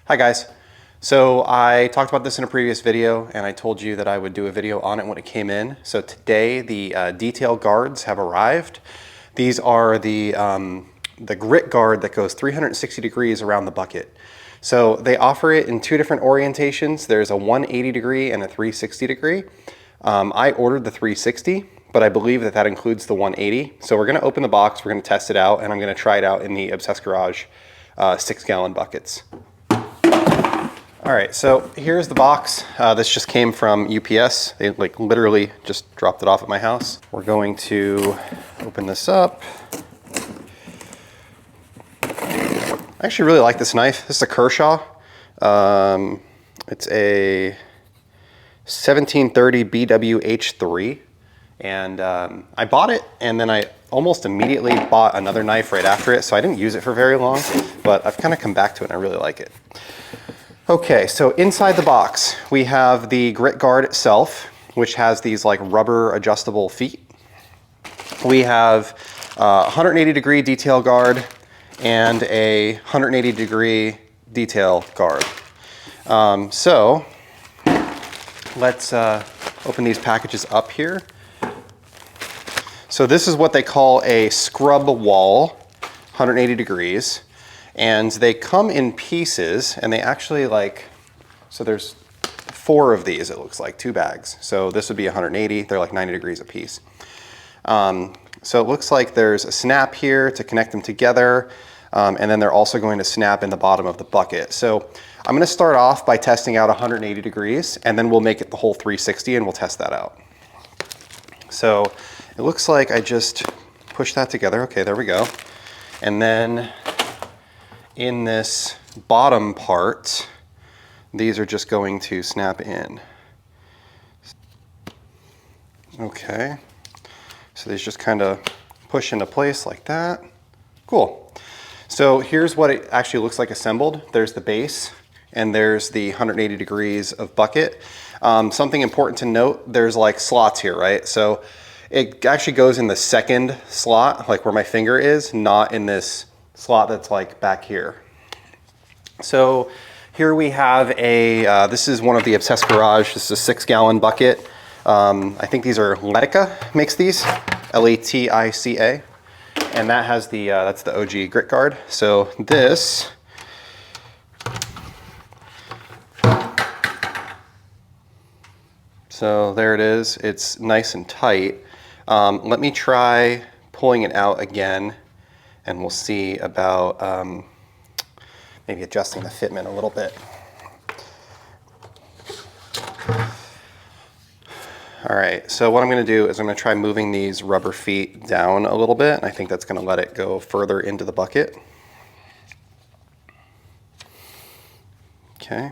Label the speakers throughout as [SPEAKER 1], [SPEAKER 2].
[SPEAKER 1] Hi guys. So I talked about this in a previous video and I told you that I would do a video on it when it came in. So today the Detail Guardz have arrived. These are the grit guard that goes 360 degrees around the bucket. So they offer it in two different orientations. There's a 180 degree and a 360 degree. I ordered the 360, but I believe that that includes the 180. So we're gonna open the box, we're gonna test it out, and I'm gonna try it out in the Obsessed Garage 6-gallon buckets. All right, so here's the box. This just came from UPS. They like literally just dropped it off at my house. We're going to open this up. I actually really like this knife. This is a Kershaw. It's a 1730 BWH3. And I bought it and then I almost immediately bought another knife right after it. So I didn't use it for very long, but I've kind of come back to it and I really like it. Okay, so inside the box, we have the grit guard itself, which has these like rubber adjustable feet. We have 180 degree detail guard and a 180 degree detail guard. So let's open these packages up here. So this is what they call a scrub wall, 180 degrees. And they come in pieces and they actually like, so there's 4 of these, it looks like, 2 bags. So this would be 180, they're like 90 degrees a piece. So it looks like there's a snap here to connect them together. And then they're also going to snap in the bottom of the bucket. So I'm gonna start off by testing out 180 degrees and then we'll make it the whole 360 and we'll test that out. So it looks like I just push that together. Okay, there we go. And then in this bottom part, these are just going to snap in. Okay, so these just kind of push into place like that. Cool. So here's what it actually looks like assembled. There's the base and there's the 180 degrees of bucket. Something important to note, there's like slots here, right? So it actually goes in the second slot, like where my finger is, not in this slot that's like back here. So here we have a, this is one of the Obsessed Garage, this is a 6-gallon bucket. I think these are Letica makes these, L-E-T-I-C-A. And that has the, that's the OG grit guard. So this, so there it is, it's nice and tight. Let me try pulling it out again and we'll see about maybe adjusting the fitment a little bit. All right, so what I'm gonna do is I'm gonna try moving these rubber feet down a little bit. I think that's gonna let it go further into the bucket. Okay.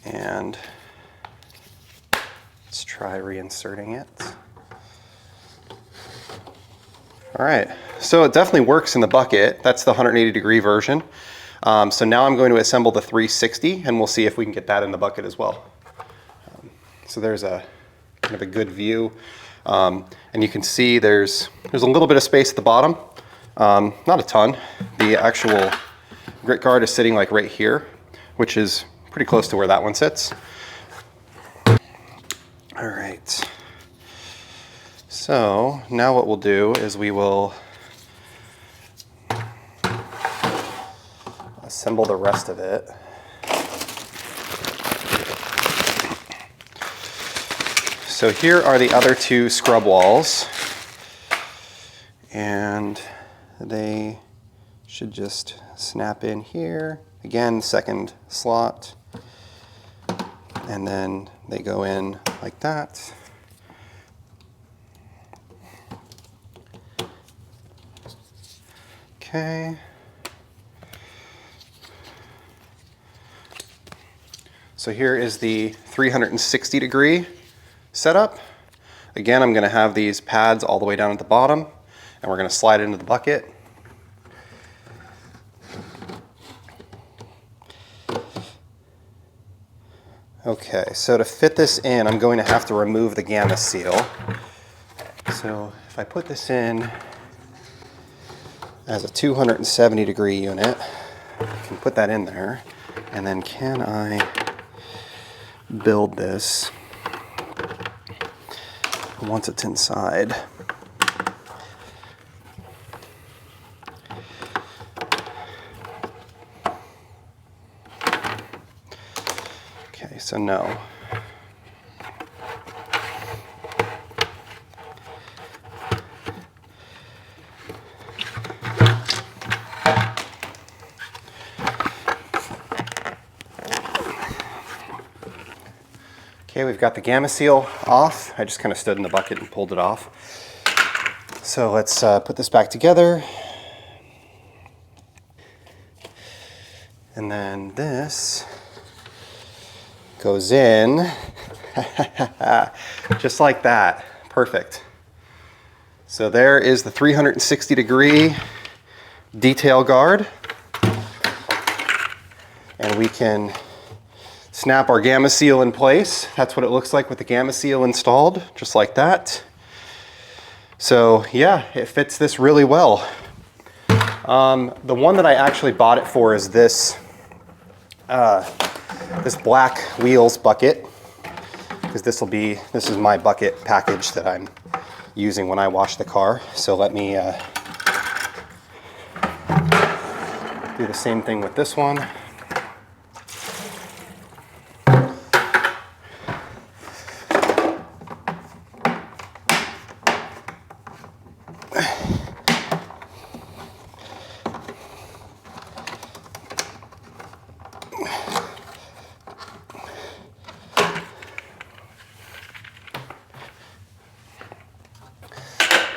[SPEAKER 1] And let's try reinserting it. All right, so it definitely works in the bucket. That's the 180 degree version. So now I'm going to assemble the 360 and we'll see if we can get that in the bucket as well. So there's a kind of a good view. And you can see there's a little bit of space at the bottom. Not a ton. The actual grit guard is sitting like right here, which is pretty close to where that one sits. All right. So now what we'll do is we will assemble the rest of it. So here are the other 2 scrub walls and they should just snap in here. Again, second slot, and then they go in like that. Okay. So here is the 360 degree setup. Again, I'm gonna have these pads all the way down at the bottom and we're gonna slide it into the bucket. Okay, so to fit this in, I'm going to have to remove the gamma seal. So if I put this in as a 270-degree unit. I can put that in there, and then can I build this once it's inside? Okay, so no. Okay, we've got the gamma seal off. I just kind of stood in the bucket and pulled it off. So let's put this back together. And then this goes in just like that. Perfect. So there is the 360-degree detail guard. And we can snap our gamma seal in place. That's what it looks like with the gamma seal installed, just like that. So yeah, it fits this really well. The one that I actually bought it for is this, this black wheels bucket, because this is my bucket package that I'm using when I wash the car. So let me do the same thing with this one.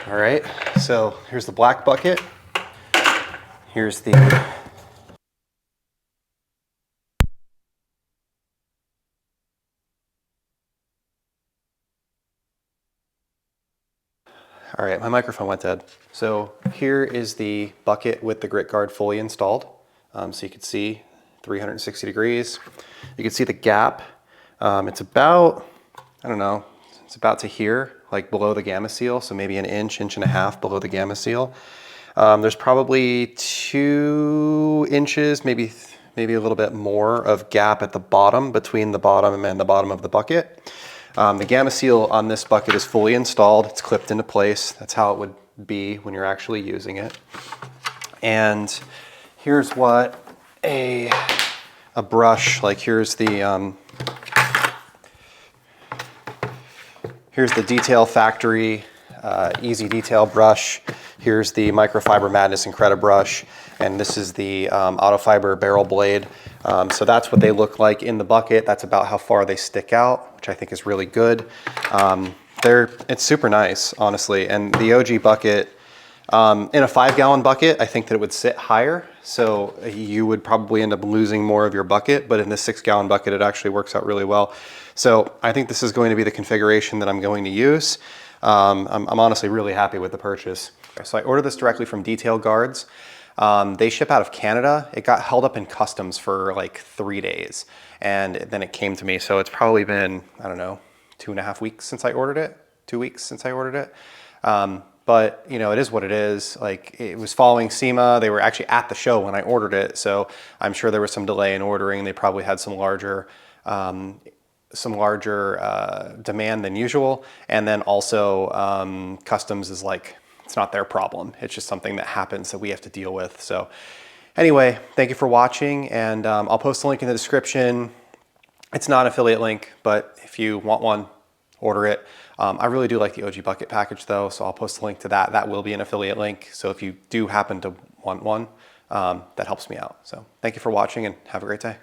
[SPEAKER 1] All right, so here's the black bucket. Here's the all right, my microphone went dead. So here is the bucket with the grit guard fully installed. So you can see 360 degrees. You can see the gap. It's about, I don't know, it's about to here, like below the gamma seal. So maybe an inch, inch and a half below the gamma seal. There's probably 2 inches, maybe a little bit more of gap at the bottom, between the bottom and the bottom of the bucket. The gamma seal on this bucket is fully installed. It's clipped into place. That's how it would be when you're actually using it. And here's what a brush, like here's the Detail Factory Easy Detail brush. Here's the Microfiber Madness Incredibrush, and this is the Autofiber Barrel Blade. So that's what they look like in the bucket. That's about how far they stick out, which I think is really good. It's super nice, honestly. And the OG bucket, in a 5-gallon bucket, I think that it would sit higher. So you would probably end up losing more of your bucket, but in this 6-gallon bucket, it actually works out really well. So I think this is going to be the configuration that I'm going to use. I'm honestly really happy with the purchase. So I ordered this directly from Detail Guardz. They ship out of Canada. It got held up in customs for like 3 days, and then it came to me. So it's probably been, I don't know, 2.5 weeks since I ordered it, 2 weeks since I ordered it. But you know, it is what it is. Like, it was following SEMA. They were actually at the show when I ordered it. So I'm sure there was some delay in ordering. They probably had some larger demand than usual. And then also customs is like, it's not their problem. It's just something that happens that we have to deal with. So anyway, thank you for watching, and I'll post a link in the description. It's not an affiliate link, but if you want one, order it. I really do like the OG bucket package though, so I'll post a link to that. That will be an affiliate link. So if you do happen to want one, that helps me out. So thank you for watching and have a great day.